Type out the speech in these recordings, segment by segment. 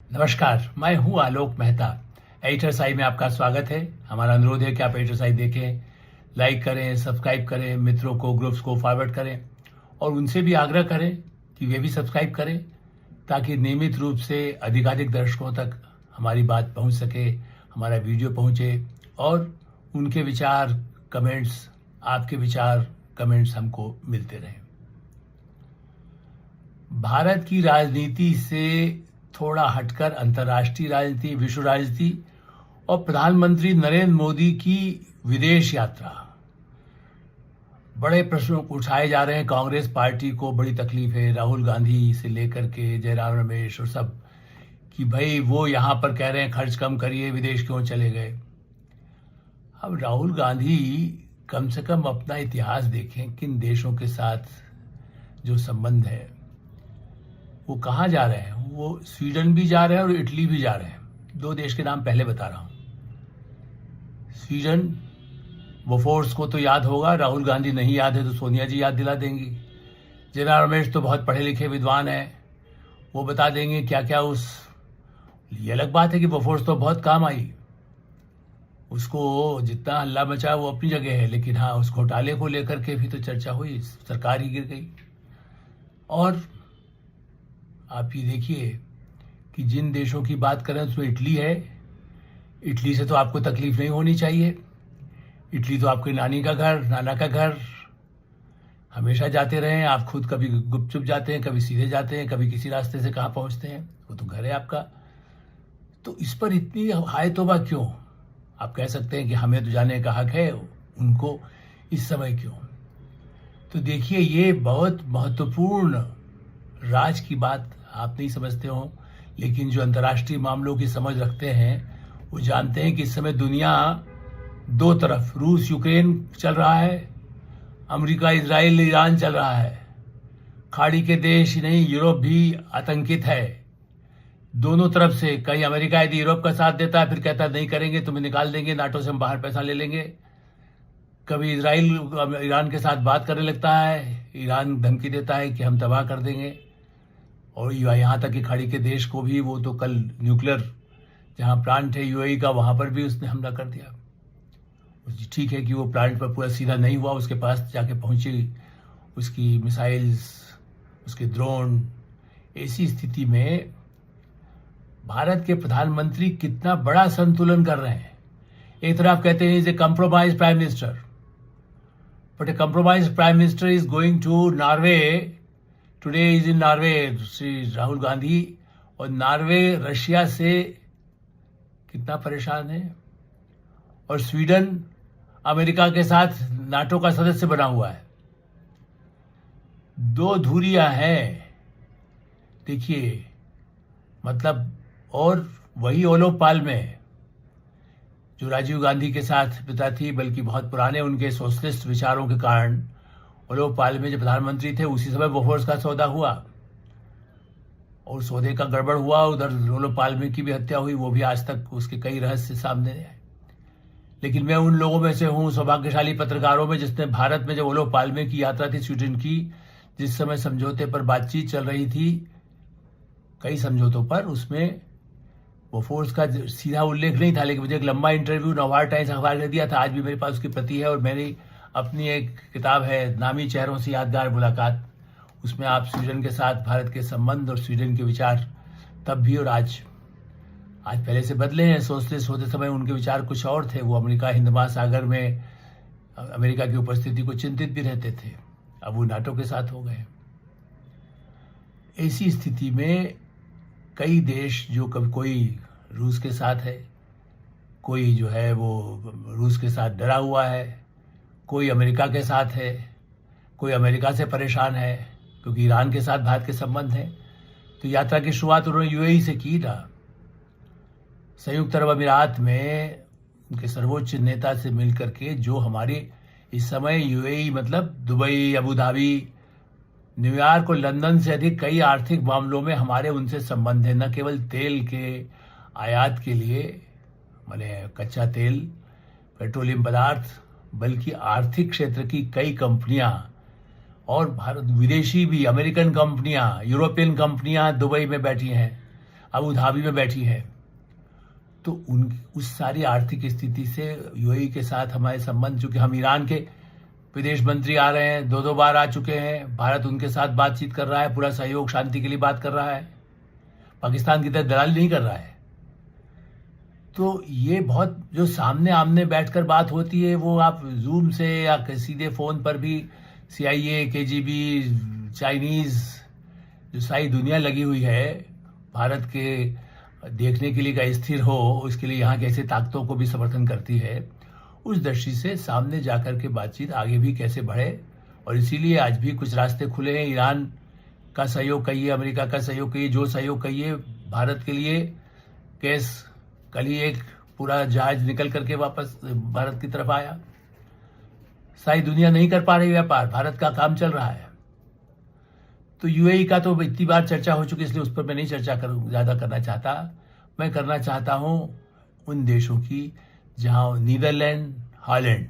नमस्कार, मैं हूं आलोक मेहता। एडिटर साई में आपका स्वागत है। हमारा अनुरोध है कि आप एडिटर साई देखें, लाइक करें, सब्सक्राइब करें, मित्रों को, ग्रुप्स को फॉरवर्ड करें और उनसे भी आग्रह करें कि वे भी सब्सक्राइब करें ताकि नियमित रूप से अधिकाधिक दर्शकों तक हमारी बात पहुंच सके, हमारा वीडियो पहुंचे और उनके विचार, कमेंट्स, आपके विचार, कमेंट्स हमको मिलते रहें। भारत की राजनीति से थोड़ा हटकर अंतर्राष्ट्रीय राजनीति, विश्व राजनीति और प्रधानमंत्री नरेंद्र मोदी की विदेश यात्रा, बड़े प्रश्नों उठाए जा रहे हैं। कांग्रेस पार्टी को बड़ी तकलीफ है, राहुल गांधी से लेकर के जयराम रमेश और सब, कि भाई वो यहाँ पर कह रहे हैं खर्च कम करिए, विदेश क्यों चले गए। अब राहुल गांधी कम से कम अपना इतिहास देखें, किन देशों के साथ जो संबंध है, वो कहाँ जा रहे हैं। वो स्वीडन भी जा रहे हैं और इटली भी जा रहे हैं। दो देश के नाम पहले बता रहा हूँ। स्वीडन, बोफोर्स को तो याद होगा, राहुल गांधी नहीं याद है तो सोनिया जी याद दिला देंगी। जयराम रमेश तो बहुत पढ़े लिखे विद्वान हैं, वो बता देंगे क्या क्या उस। ये अलग बात है कि बोफोर्स तो बहुत काम आई, उसको जितना हल्ला मचा वो अपनी जगह है, लेकिन हाँ, उस घोटाले को लेकर के भी तो चर्चा हुई, सरकार ही गिर गई। और आप ये देखिए कि जिन देशों की बात करें उसमें इटली है। इटली से तो आपको तकलीफ नहीं होनी चाहिए। इटली तो आपकी नानी का घर, नाना का घर, हमेशा जाते रहे हैं आप। खुद कभी गुपचुप जाते हैं, कभी सीधे जाते हैं, कभी किसी रास्ते से कहाँ पहुंचते हैं, वो तो घर है आपका। तो इस पर इतनी हाय तौबा क्यों। आप कह सकते हैं कि हमें तो जाने का हक है, उनको इस समय क्यों। तो देखिए, ये बहुत महत्वपूर्ण राज की बात आप नहीं समझते हो, लेकिन जो अंतर्राष्ट्रीय मामलों की समझ रखते हैं वो जानते हैं कि इस समय दुनिया दो तरफ, रूस यूक्रेन चल रहा है, अमेरिका इजराइल ईरान चल रहा है। खाड़ी के देश ही नहीं, यूरोप भी आतंकित है दोनों तरफ से। कहीं अमेरिका यदि यूरोप का साथ देता है, फिर कहता है नहीं करेंगे, तुम्हें निकाल देंगे, नाटो से हम बाहर पैसा ले लेंगे। कभी इजराइल ईरान के साथ बात करने लगता है, ईरान धमकी देता है कि हम तबाह कर देंगे। और यहाँ तक कि खाड़ी के देश को भी, वो तो कल न्यूक्लियर जहाँ प्लांट है यूएई का, वहाँ पर भी उसने हमला कर दिया। ठीक है कि वो प्लांट पर पूरा सीधा नहीं हुआ, उसके पास जाके पहुंची उसकी मिसाइल्स, उसके ड्रोन। ऐसी स्थिति में भारत के प्रधानमंत्री कितना बड़ा संतुलन कर रहे हैं। एक तरफ कहते हैं is a compromise prime minister, but a compromise prime minister is going to Norway. Today is in Norway Shri Rahul Gandhi, और नॉर्वे रशिया से कितना परेशान है। और स्वीडन अमेरिका के साथ नाटो का सदस्य बना हुआ है। दो धुरियां हैं, देखिए मतलब। और वही ओलोफ पाल्मे जो राजीव गांधी के साथ पिता थी, बल्कि बहुत पुराने उनके सोशलिस्ट विचारों के कारण ओलोफ पाल्मे जो प्रधानमंत्री थे, उसी समय बोफोर्स का सौदा हुआ और सौदे का गड़बड़ हुआ। उधर ओलोफ पाल्मे की भी हत्या हुई, वो भी आज तक उसके कई रहस्य सामने आए। लेकिन मैं उन लोगों में से हूं, सौभाग्यशाली पत्रकारों में, जिसने भारत में जब ओलोफ पाल्मे की यात्रा थी स्वीडन की, जिस समय समझौते पर बातचीत चल रही थी, कई समझौतों पर, उसमें बोफोर्स का सीधा उल्लेख नहीं था। लेकिन मुझे एक लंबा इंटरव्यू नवभारत टाइम्स अखबार ने दिया था, आज भी मेरे पास उसकी प्रति है। और मेरी अपनी एक किताब है नामी चेहरों से यादगार मुलाकात, उसमें आप स्वीडन के साथ भारत के संबंध और स्वीडन के विचार तब भी और आज पहले से बदले हैं। सोशलिस्ट होते समय उनके विचार कुछ और थे, वो अमेरिका हिंद महासागर में अमेरिका की उपस्थिति को चिंतित भी रहते थे, अब वो नाटो के साथ हो गए। ऐसी स्थिति में कई देश, जो कभी कोई रूस के साथ है, कोई जो है वो रूस के साथ डरा हुआ है, कोई अमेरिका के साथ है, कोई अमेरिका से परेशान है क्योंकि ईरान के साथ भारत के संबंध हैं। तो यात्रा की शुरुआत उन्होंने यूएई से की था। संयुक्त अरब अमीरात में उनके सर्वोच्च नेता से मिलकर के, जो हमारे इस समय यूएई मतलब दुबई, अबू धाबी, न्यूयॉर्क और लंदन से अधिक कई आर्थिक मामलों में हमारे उनसे संबंध है। न केवल तेल के आयात के लिए, माने कच्चा तेल, पेट्रोलियम पदार्थ, बल्कि आर्थिक क्षेत्र की कई कंपनियां और भारत विदेशी भी, अमेरिकन कंपनियां, यूरोपियन कंपनियां दुबई में बैठी हैं। अबू धाबी में बैठी है। तो उन उस सारी आर्थिक स्थिति से यूएई के साथ हमारे संबंध, चूंकि हम ईरान के विदेश मंत्री आ रहे हैं, 2 बार आ चुके हैं, भारत उनके साथ बातचीत कर रहा है, पूरा सहयोग शांति के लिए बात कर रहा है, पाकिस्तान की तरह दलाली नहीं कर रहा है। तो ये बहुत जो सामने आमने बैठकर बात होती है वो आप जूम से या सीधे फोन पर भी CIA, KGB, चाइनीज जो सारी दुनिया लगी हुई है भारत के देखने के लिए का स्थिर हो, उसके लिए यहाँ की ऐसी ताकतों को भी समर्थन करती है। उस दृष्टि से सामने जाकर के बातचीत आगे भी कैसे बढ़े, और इसीलिए आज भी कुछ रास्ते खुले हैं। ईरान का सहयोग कहिए, अमेरिका का सहयोग कहिए, जो सहयोग कहिए भारत के लिए। केस कल ही एक पूरा जहाज निकल करके वापस भारत की तरफ आया। सारी दुनिया नहीं कर पा रही व्यापार, भारत का काम चल रहा है। तो यूएई का तो इतनी बार चर्चा हो चुकी, इसलिए उस पर मैं नहीं चर्चा ज़्यादा करना चाहता। मैं करना चाहता हूँ उन देशों की जहाँ नीदरलैंड, हॉलैंड,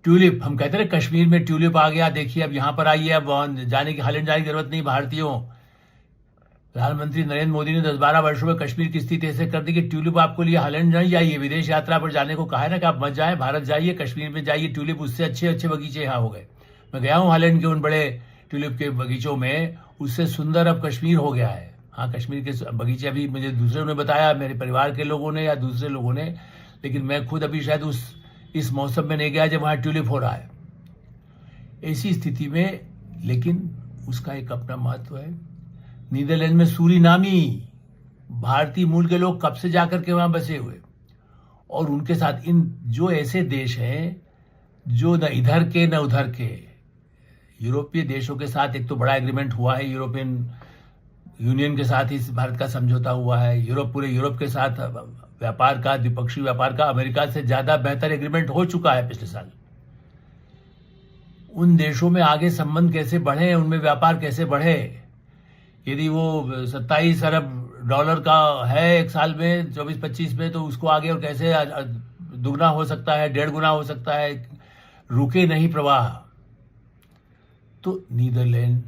ट्यूलिप, हम कहते हैं कश्मीर में ट्यूलिप आ गया, देखिए अब यहाँ पर आई है, अब जाने की हॉलैंड जाने की जरूरत नहीं भारतीयों। प्रधानमंत्री नरेंद्र मोदी ने 10-12 वर्षों में कश्मीर की स्थिति ऐसे कर दी कि ट्यूलिप आपको लिए हॉलैंड नहीं जाइए, विदेश यात्रा पर जाने को कहा है ना कि आप मत जाए, भारत जाइए, कश्मीर में जाइए, ट्यूलिप उससे अच्छे अच्छे बगीचे यहाँ हो गए। मैं गया हूँ हॉलैंड के उन बड़े ट्यूलिप के बगीचों में, उससे सुंदर अब कश्मीर हो गया है। हाँ, कश्मीर के बगीचे अभी मुझे दूसरे ने बताया, मेरे परिवार के लोगों ने या दूसरे लोगों ने, लेकिन मैं खुद अभी शायद इस मौसम में नहीं गया जब वहाँ ट्यूलिप हो रहा है। ऐसी स्थिति में लेकिन उसका एक अपना महत्व है। नीदरलैंड में सूरीनामी भारतीय मूल के लोग कब से जाकर के वहाँ बसे हुए, और उनके साथ इन जो ऐसे देश हैं जो न इधर के न उधर के, यूरोपीय देशों के साथ एक तो बड़ा एग्रीमेंट हुआ है, यूरोपियन यूनियन के साथ ही भारत का समझौता हुआ है, पूरे यूरोप के साथ व्यापार का, द्विपक्षीय व्यापार का अमेरिका से ज्यादा बेहतर एग्रीमेंट हो चुका है पिछले साल। उन देशों में आगे संबंध कैसे बढ़े, उनमें व्यापार कैसे बढ़े। यदि वो 27 अरब डॉलर का है एक साल में 24-25 में, तो उसको आगे और कैसे दुगना हो सकता है, 1.5 गुना हो सकता है, रुके नहीं प्रवाह। तो नीदरलैंड,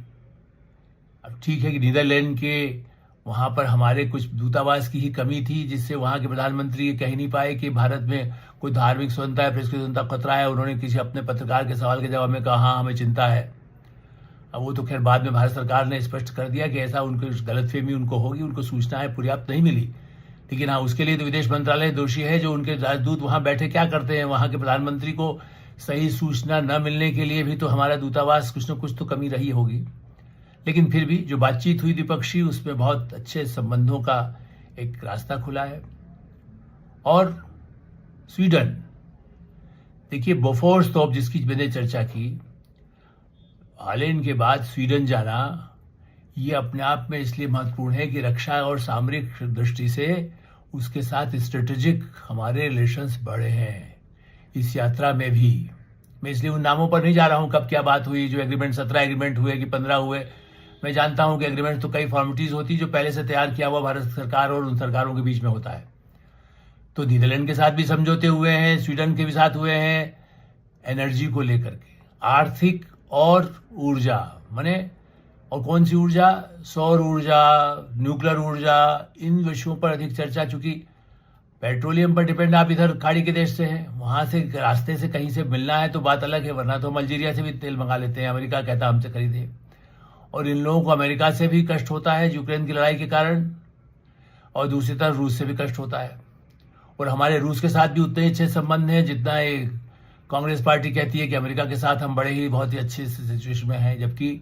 अब ठीक है कि नीदरलैंड के वहाँ पर हमारे कुछ दूतावास की ही कमी थी, जिससे वहाँ के प्रधानमंत्री कह नहीं पाए कि भारत में कोई धार्मिक स्वतंत्रता है, प्रेस की स्वतंत्रता खतरा है। उन्होंने किसी अपने पत्रकार के सवाल के जवाब में कहा हाँ हमें चिंता है। अब वो तो खैर बाद में भारत सरकार ने स्पष्ट कर दिया कि ऐसा उनको गलतफहमी उनको होगी, उनको सूचनाएं पर्याप्त नहीं मिली। लेकिन हाँ, उसके लिए तो विदेश मंत्रालय दोषी है, जो उनके राजदूत वहाँ बैठे क्या करते हैं। वहाँ के प्रधानमंत्री को सही सूचना न मिलने के लिए भी तो हमारा दूतावास कुछ न कुछ तो कमी रही होगी। लेकिन फिर भी जो बातचीत हुई द्विपक्षीय, उसमें बहुत अच्छे संबंधों का एक रास्ता खुला है। और स्वीडन, देखिए बोफोर्स तोप जिसकी मैंने चर्चा की, हॉलैंड के बाद स्वीडन जाना ये अपने आप में इसलिए महत्वपूर्ण है कि रक्षा और सामरिक दृष्टि से उसके साथ स्ट्रेटेजिक हमारे रिलेशंस बढ़े हैं इस यात्रा में भी। मैं इसलिए उन नामों पर नहीं जा रहा हूं कब क्या बात हुई, जो एग्रीमेंट 17 एग्रीमेंट हुए कि 15 हुए। मैं जानता हूं कि एग्रीमेंट तो कई फॉर्मेलिटीज होती जो पहले से तैयार किया हुआ भारत सरकार और उन सरकारों के बीच में होता है। तो नीदरलैंड के साथ भी समझौते हुए हैं, स्वीडन के भी साथ हुए हैं, एनर्जी को लेकर के, आर्थिक और ऊर्जा माने, और कौन सी ऊर्जा, सौर ऊर्जा, न्यूक्लियर ऊर्जा, इन विषयों पर अधिक चर्चा। चूंकि पेट्रोलियम पर डिपेंड आप इधर खाड़ी के देश से हैं, वहां से रास्ते से कहीं से मिलना है तो बात अलग है, वरना तो हम अल्जीरिया से भी तेल मंगा लेते हैं, अमेरिका कहता हमसे खरीदे। और इन लोगों को अमेरिका से भी कष्ट होता है यूक्रेन की लड़ाई के कारण, और दूसरी तरफ रूस से भी कष्ट होता है। और हमारे रूस के साथ भी उतने अच्छे संबंध हैं जितना एक कांग्रेस पार्टी कहती है कि अमेरिका के साथ हम बड़े ही बहुत ही अच्छे सिचुएशन में हैं, जबकि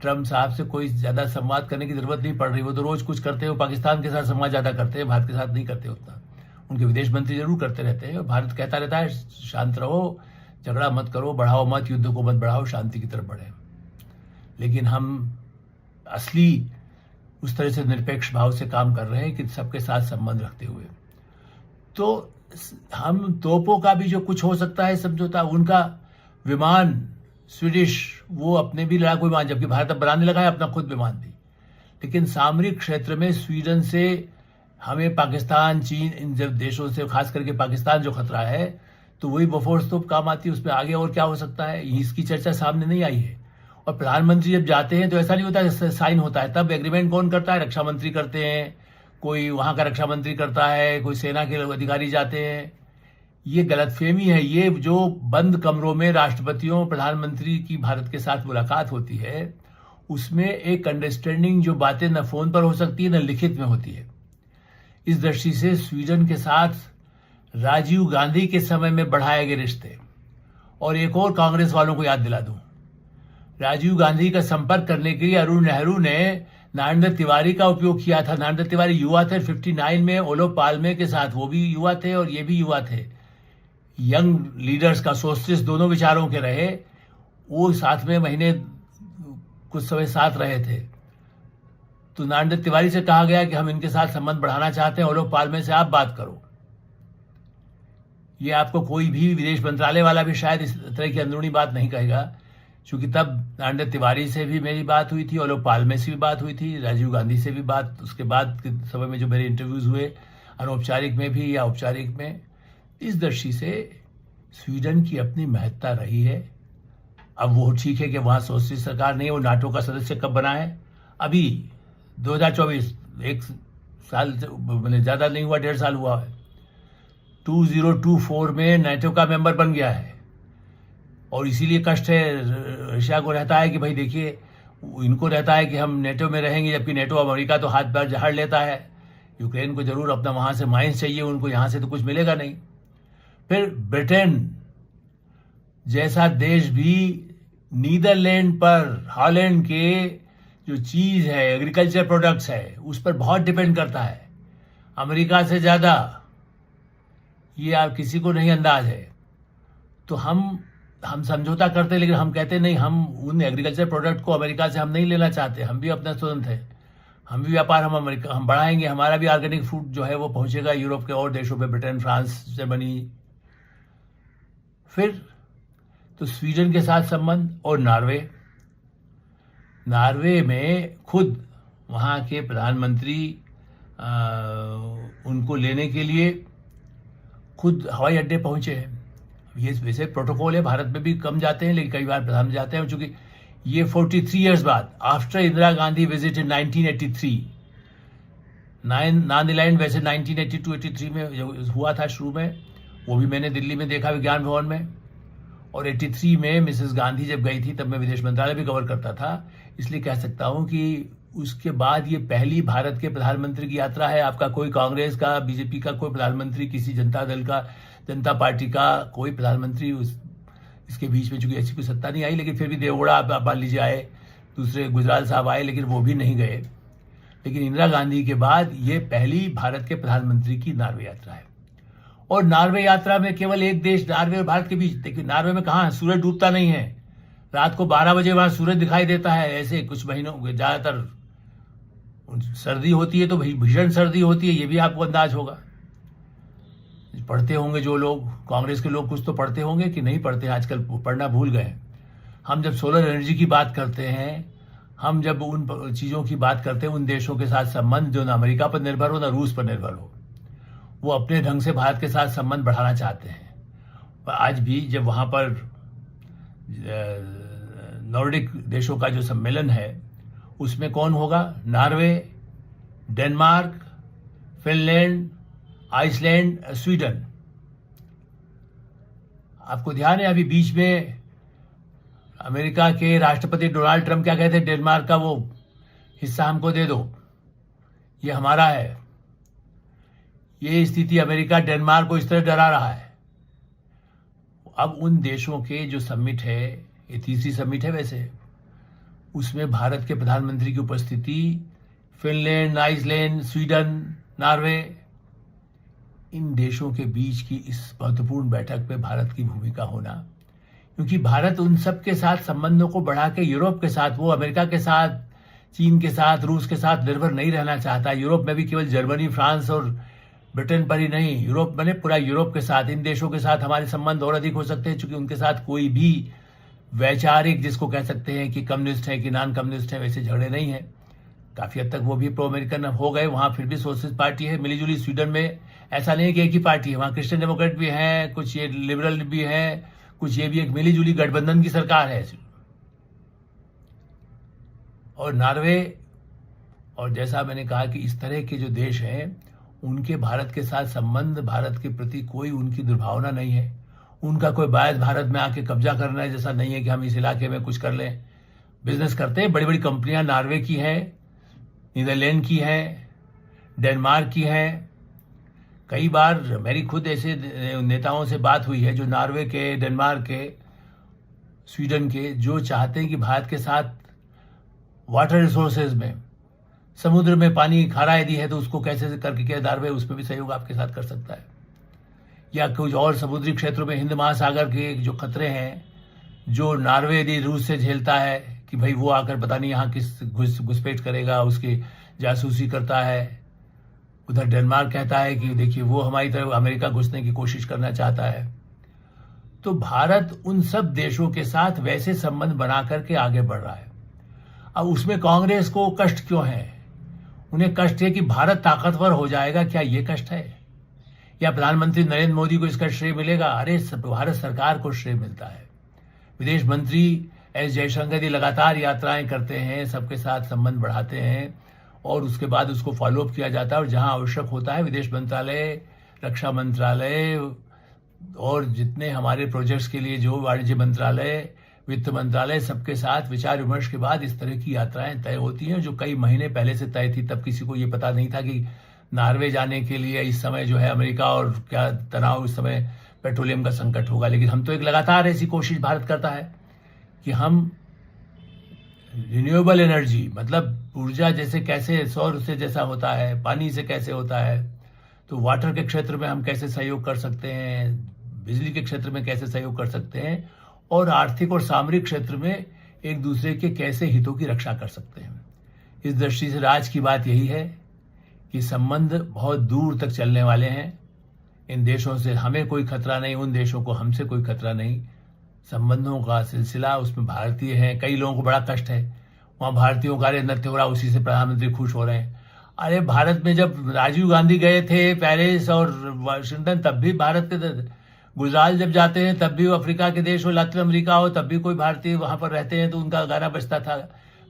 ट्रम्प साहब से कोई ज्यादा संवाद करने की जरूरत नहीं पड़ रही। वो तो रोज कुछ करते हैं, पाकिस्तान के साथ संवाद ज्यादा करते हैं, भारत के साथ नहीं करते उतना। उनके विदेश मंत्री जरूर करते रहते हैं, भारत कहता रहता है शांत रहो, झगड़ा मत करो, बढ़ाओ मत, युद्ध को मत बढ़ाओ, शांति की तरफ बढ़े। लेकिन हम असली उस तरह से निरपेक्ष भाव से काम कर रहे हैं कि सबके साथ संबंध रखते हुए। तो हम तोपों का भी जो कुछ हो सकता है समझौता, उनका विमान स्वीडिश वो अपने भी लड़ाकू विमान, जबकि भारत अब बनाने लगा है अपना खुद विमान भी। लेकिन सामरिक क्षेत्र में स्वीडन से हमें पाकिस्तान, चीन, इन जब देशों से खास करके पाकिस्तान जो खतरा है, तो वही बोफोर्स तोप काम आती है। उसमें आगे और क्या हो सकता है, इसकी चर्चा सामने नहीं आई है। और प्रधानमंत्री जब जाते हैं तो ऐसा नहीं होता है साइन होता है, तब एग्रीमेंट कौन करता है, रक्षा मंत्री करते हैं, कोई वहाँ का रक्षा मंत्री करता है, कोई सेना के अधिकारी जाते हैं। ये गलतफहमी है। ये जो बंद कमरों में राष्ट्रपतियों प्रधानमंत्री की भारत के साथ मुलाकात होती है, उसमें एक अंडरस्टैंडिंग जो बातें न फोन पर हो सकती है न लिखित में होती है। इस दृष्टि से स्वीडन के साथ राजीव गांधी के समय में बढ़ाए गए रिश्ते, और एक और कांग्रेस वालों को याद दिला दूं, राजीव गांधी का संपर्क करने के लिए अरुण नेहरू ने नरेंद्र तिवारी का उपयोग किया था। नरेंद्र तिवारी युवा थे 59 में ओलोफ पाल्मे के साथ, वो भी युवा थे और ये भी युवा थे। यंग लीडर्स का सोशलिस्ट दोनों विचारों के रहे, वो साथ में महीने कुछ समय साथ रहे थे। तो नरेंद्र तिवारी से कहा गया कि हम इनके साथ संबंध बढ़ाना चाहते हैं, ओलोफ पाल्मे से आप बात करो। ये आपको कोई भी विदेश मंत्रालय वाला भी शायद इस तरह की अंदरूनी बात नहीं कहेगा, क्योंकि तब नरेंद्र तिवारी से भी मेरी बात हुई थी, ओलोफ पाल्मे से भी बात हुई थी, राजीव गांधी से भी बात, उसके बाद के समय में जो मेरे इंटरव्यूज हुए अनौपचारिक में भी या औपचारिक में। इस दृष्टि से स्वीडन की अपनी महत्ता रही है। अब वो ठीक है कि वहाँ सोशलिस्ट सरकार नहीं है, वो नाटो का सदस्य कब बना है? अभी 2024, एक साल मैंने ज़्यादा नहीं हुआ, 1.5 साल हुआ है। 2024 में नाटो का मेंबर बन गया है, और इसीलिए कष्ट है रशिया को रहता है कि भाई देखिए, इनको रहता है कि हम नेटो में रहेंगे, जबकि नेटो अमेरिका तो हाथ पैर झाड़ लेता है। यूक्रेन को जरूर अपना वहाँ से माइंस चाहिए, उनको यहाँ से तो कुछ मिलेगा नहीं। फिर ब्रिटेन जैसा देश भी नीदरलैंड पर, हॉलैंड के जो चीज है, एग्रीकल्चर प्रोडक्ट्स है, उस पर बहुत डिपेंड करता है, अमेरिका से ज्यादा। ये आप किसी को नहीं अंदाज है। तो हम समझौता करते, लेकिन हम कहते नहीं, हम उन एग्रीकल्चर प्रोडक्ट को अमेरिका से हम नहीं लेना चाहते। हम भी अपना स्वतंत्र है, हम भी व्यापार हम बढ़ाएंगे। हमारा भी ऑर्गेनिक फूड जो है वो पहुंचेगा यूरोप के और देशों में, ब्रिटेन, फ्रांस, जर्मनी। फिर तो स्वीडन के साथ संबंध, और नॉर्वे में खुद वहाँ के प्रधानमंत्री उनको लेने के लिए खुद हवाई अड्डे पहुंचे हैं। ये वैसे प्रोटोकॉल है, भारत में भी कम जाते हैं, लेकिन कई बार प्रधानमंत्री जाते हैं, चूंकि ये 43 ईयर्स बाद, after Indira Gandhi visit in 1983, नांदीलैंड वैसे 1982-83 में हुआ था शुरू में, वो भी मैंने दिल्ली में देखा विज्ञान भवन में। और 83 में मिसेस गांधी जब गई थी, तब मैं विदेश मंत्रालय भी कवर करता था, इसलिए कह सकता हूं कि उसके बाद ये पहली भारत के प्रधानमंत्री की यात्रा है। आपका कोई कांग्रेस का, बीजेपी का कोई प्रधानमंत्री, किसी जनता दल का, जनता पार्टी का कोई प्रधानमंत्री इसके बीच में, चूंकि ऐसी कोई सत्ता नहीं आई, लेकिन फिर भी देवगौड़ा आप मान लीजिए आए, दूसरे गुजराल साहब आए, लेकिन वो भी नहीं गए। लेकिन इंदिरा गांधी के बाद ये पहली भारत के प्रधानमंत्री की नॉर्वे यात्रा है। और नॉर्वे यात्रा में केवल एक देश, नॉर्वे और भारत के बीच, देखिए नॉर्वे में कहाँ सूरज डूबता नहीं है, रात को 12 बजे वहां सूरज दिखाई देता है। ऐसे कुछ महीनों ज्यादातर सर्दी होती है, तो भीषण सर्दी होती है, ये भी आपको अंदाज होगा। पढ़ते होंगे जो लोग, कांग्रेस के लोग कुछ तो पढ़ते होंगे कि नहीं पढ़ते, आजकल पढ़ना भूल गए। हम जब सोलर एनर्जी की बात करते हैं, हम जब उन चीज़ों की बात करते हैं, उन देशों के साथ संबंध जो ना अमेरिका पर निर्भर हो ना रूस पर निर्भर हो, वो अपने ढंग से भारत के साथ संबंध बढ़ाना चाहते हैं। पर आज भी जब वहाँ पर नॉर्डिक देशों का जो सम्मेलन है, उसमें कौन होगा? Norway, Denmark, Finland, Iceland, Sweden. आपको ध्यान है अभी बीच में अमेरिका के राष्ट्रपति डोनाल्ड ट्रंप क्या कहते हैं? डेनमार्क का वो हिस्सा हमको दे दो, ये हमारा है। ये स्थिति अमेरिका डेनमार्क को इस तरह डरा रहा है। अब उन देशों के जो समिट है, ये तीसरी समिट है वैसे, उसमें भारत के प्रधानमंत्री की उपस्थिति, फिनलैंड, आइसलैंड, स्वीडन, नॉर्वे, इन देशों के बीच की इस महत्वपूर्ण बैठक में भारत की भूमिका होना, क्योंकि भारत उन सब के साथ संबंधों को बढ़ा के यूरोप के साथ, वो अमेरिका के साथ, चीन के साथ, रूस के साथ निर्भर नहीं रहना चाहता। यूरोप में भी केवल जर्मनी, फ्रांस और ब्रिटेन पर ही नहीं, यूरोप मैंने पूरा यूरोप के साथ, इन देशों के साथ हमारे संबंध और अधिक हो सकते हैं, क्योंकि उनके साथ कोई भी वैचारिक, जिसको कह सकते हैं कि कम्युनिस्ट है कि नॉन कम्युनिस्ट है, वैसे झगड़े नहीं है। काफी हद तक वो भी प्रो अमेरिकन हो गए, वहां फिर भी सोशलिस्ट पार्टी है मिलीजुली। स्वीडन में ऐसा नहीं है कि एक ही पार्टी है, वहां क्रिश्चियन डेमोक्रेट भी हैं, कुछ ये लिबरल भी हैं, कुछ ये भी एक मिलीजुली गठबंधन की सरकार है। और नॉर्वे और जैसा मैंने कहा कि इस तरह के जो देश हैं उनके भारत के साथ संबंध, भारत के प्रति कोई उनकी दुर्भावना नहीं है, उनका कोई बायस भारत में आके कब्जा करना है जैसा नहीं है कि हम इस इलाके में कुछ कर लें। बिजनेस करते हैं, बड़ी बड़ी कंपनियां नॉर्वे की हैं, नीदरलैंड की हैं, डेनमार्क की हैं। कई बार मेरी खुद ऐसे नेताओं से बात हुई है जो नॉर्वे के, डेनमार्क के, स्वीडन के, जो चाहते हैं कि भारत के साथ वाटर रिसोर्सेज में, समुद्र में पानी खारा यदि है तो उसको कैसे करके क्या नॉर्वे उसमें भी सहयोग आपके साथ कर सकता है, या कुछ और समुद्री क्षेत्रों में हिंद महासागर के जो खतरे हैं, जो नॉर्वे यदि रूस से झेलता है कि भाई वो आकर पता नहीं यहाँ किस घुसपैठ करेगा, उसकी जासूसी करता है। उधर डेनमार्क कहता है कि देखिए वो हमारी तरफ अमेरिका घुसने की कोशिश करना चाहता है। तो भारत उन सब देशों के साथ वैसे संबंध बना करके आगे बढ़ रहा है। अब उसमें कांग्रेस को कष्ट क्यों है? उन्हें कष्ट है कि भारत ताकतवर हो जाएगा, क्या ये कष्ट है? या प्रधानमंत्री नरेंद्र मोदी को इसका श्रेय मिलेगा? अरे भारत सरकार को श्रेय मिलता है। विदेश मंत्री एस जयशंकर जी लगातार यात्राएं करते हैं, सबके साथ संबंध बढ़ाते हैं और उसके बाद उसको फॉलोअप किया जाता है। और जहां आवश्यक होता है विदेश मंत्रालय, रक्षा मंत्रालय और जितने हमारे प्रोजेक्ट्स के लिए जो वाणिज्य मंत्रालय, वित्त मंत्रालय, सबके साथ विचार विमर्श के बाद इस तरह की यात्राएं तय होती हैं, जो कई महीने पहले से तय थी। तब किसी को ये पता नहीं था कि नॉर्वे जाने के लिए इस समय जो है अमेरिका और क्या तनाव, इस समय पेट्रोलियम का संकट होगा। लेकिन हम तो एक लगातार ऐसी कोशिश भारत करता है कि हम रिन्यूएबल एनर्जी, मतलब ऊर्जा जैसे कैसे सौर से जैसा होता है, पानी से कैसे होता है, तो वाटर के क्षेत्र में हम कैसे सहयोग कर सकते हैं, बिजली के क्षेत्र में कैसे सहयोग कर सकते हैं, और आर्थिक और सामरिक क्षेत्र में एक दूसरे के कैसे हितों की रक्षा कर सकते हैं। इस दृष्टि से आज की बात यही है कि संबंध बहुत दूर तक चलने वाले हैं। इन देशों से हमें कोई खतरा नहीं, उन देशों को हमसे कोई खतरा नहीं। संबंधों का सिलसिला उसमें भारतीय हैं। कई लोगों को बड़ा कष्ट है, वहाँ भारतीयों का नृत्य हो रहा, उसी से प्रधानमंत्री खुश हो रहे हैं। अरे भारत में जब राजीव गांधी गए थे पेरिस और वाशिंगटन, तब भी भारत के, गुजरात जब जाते हैं तब भी अफ्रीका के देश हो, लैटिन अमेरिका हो, तब भी कोई भारतीय वहां पर रहते हैं तो उनका गाना बजता था।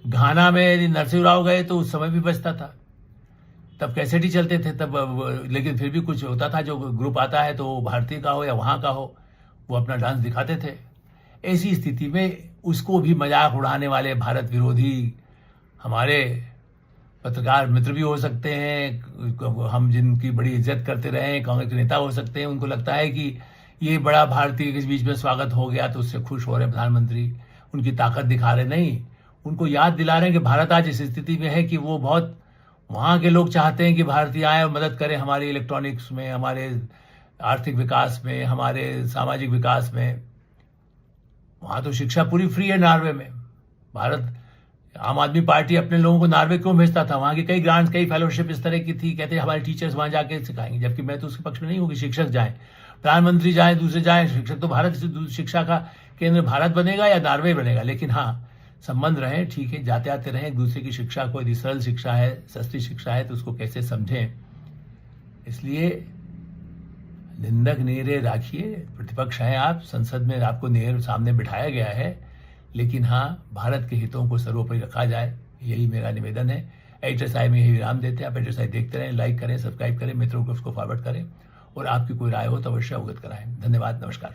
घाना में यदि नरसिंह राव गए तो उस समय भी बजता था। तब कैसेट ही चलते थे तब, लेकिन फिर भी कुछ होता था, जो ग्रुप आता है तो वो भारतीय का हो या वहाँ का हो, वो अपना डांस दिखाते थे। ऐसी स्थिति में उसको भी मजाक उड़ाने वाले भारत विरोधी हमारे पत्रकार मित्र भी हो सकते हैं, हम जिनकी बड़ी इज्जत करते रहे, कांग्रेस के नेता हो सकते हैं। उनको लगता है कि ये बड़ा भारतीय के बीच में स्वागत हो गया तो उससे खुश हो रहे प्रधानमंत्री, उनकी ताकत दिखा रहे। नहीं, उनको याद दिला रहे हैं कि भारत आज इस स्थिति में है कि वो बहुत, वहाँ के लोग चाहते हैं कि भारतीय आए और मदद करें हमारे इलेक्ट्रॉनिक्स में, हमारे आर्थिक विकास में, हमारे सामाजिक विकास में। वहाँ तो शिक्षा पूरी फ्री है नॉर्वे में। भारत, आम आदमी पार्टी अपने लोगों को नॉर्वे क्यों भेजता था? वहाँ की कई ग्रांट्स, कई फेलोशिप इस तरह की थी, कहते हमारे टीचर्स वहाँ जाके सिखाएंगे। जबकि मैं तो उसके पक्ष में नहीं हूँ कि शिक्षक जाएं, प्रधानमंत्री जाएं, दूसरे जाएं। शिक्षक तो भारत, शिक्षा का केंद्र भारत बनेगा या नॉर्वे बनेगा। लेकिन हाँ, संबंध रहे, ठीक है, जाते आते रहें। एक दूसरे की शिक्षा को, यदि सरल शिक्षा है, सस्ती शिक्षा है, तो उसको कैसे समझें। इसलिए निंदक नेरे राखिए, प्रतिपक्ष हैं आप, संसद में आपको नेर सामने बिठाया गया है, लेकिन हाँ, भारत के हितों को सर्वोपरि रखा जाए, यही मेरा निवेदन है। HSI में यही विराम देते हैं। आप HSI देखते रहें, लाइक करें, सब्सक्राइब करें, मित्रों को उसको फॉरवर्ड करें और आपकी कोई राय हो तो अवश्य अवगत कराएं। धन्यवाद, नमस्कार।